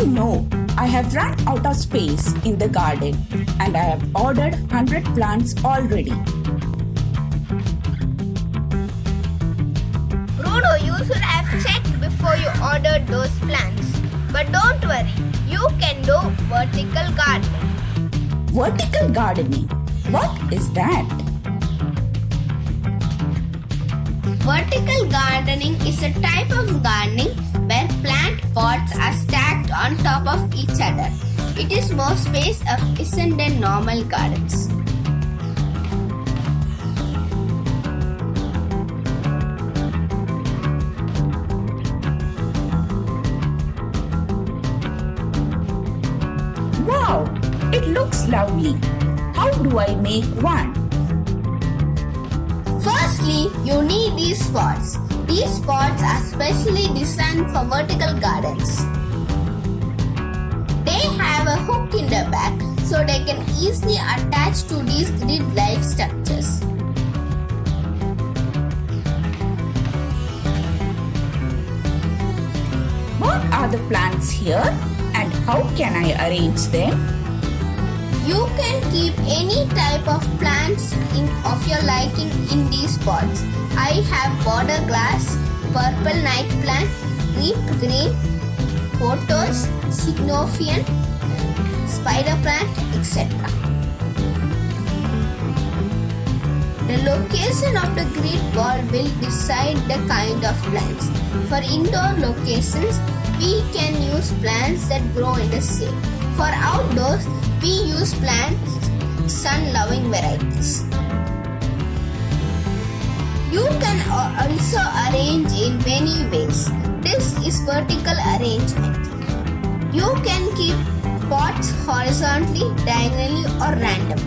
Oh no, I have run out of space in the garden and I have ordered 100 plants already. Bruno, you should have checked before you ordered those plants. But don't worry, you can do vertical gardening. Vertical gardening? What is that? Vertical gardening is a type of gardening where plant pots are stacked on top of each other. It is more space efficient than normal gardens. Wow, it looks lovely. How do I make one? Firstly, you need these pots. These pots are specially designed for vertical gardens. They have a hook in the back so they can easily attach to these grid-like structures. What are the plants here and how can I arrange them? You can keep any type of plants of your liking in these pots. I have border glass, purple night plant, deep green, pothos, sygnophian, spider plant, etc. The location of the grid wall will decide the kind of plants. For indoor locations, we can use plants that grow in the shade. For outdoors, we use sun-loving varieties. You can also arrange in many ways. This is vertical arrangement. You can keep pots horizontally, diagonally or randomly.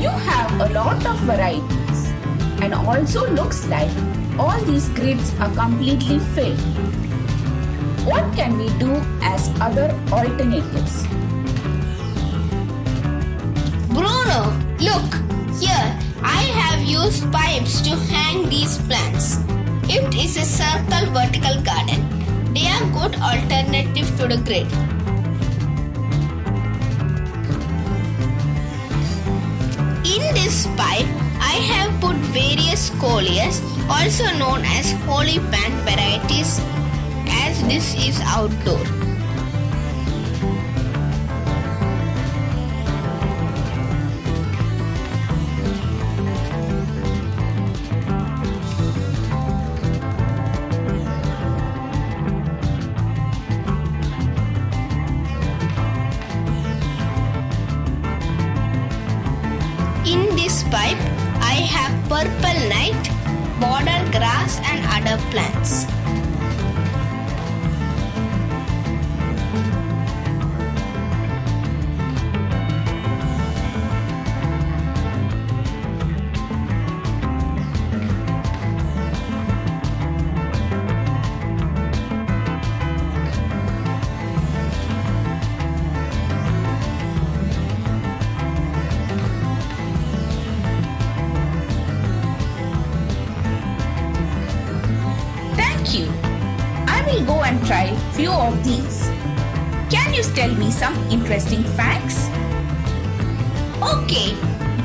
You have a lot of varieties and also looks like all these grids are completely filled. What can we do as other alternatives? Bruno, look, here I have used pipes to hang these plants. It is a circle vertical garden. They are good alternative to the grid. In this pipe, I have put various coleus, also known as holy plant varieties, as this is outdoor. In this pipe, I have purple night, border grass and other plants. Thank you. I will go and try few of these. Can you tell me some interesting facts? Okay,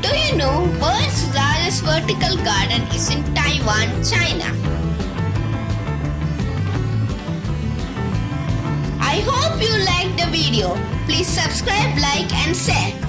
do you know world's largest vertical garden is in Taiwan, China? I hope you liked the video. Please subscribe, like and share.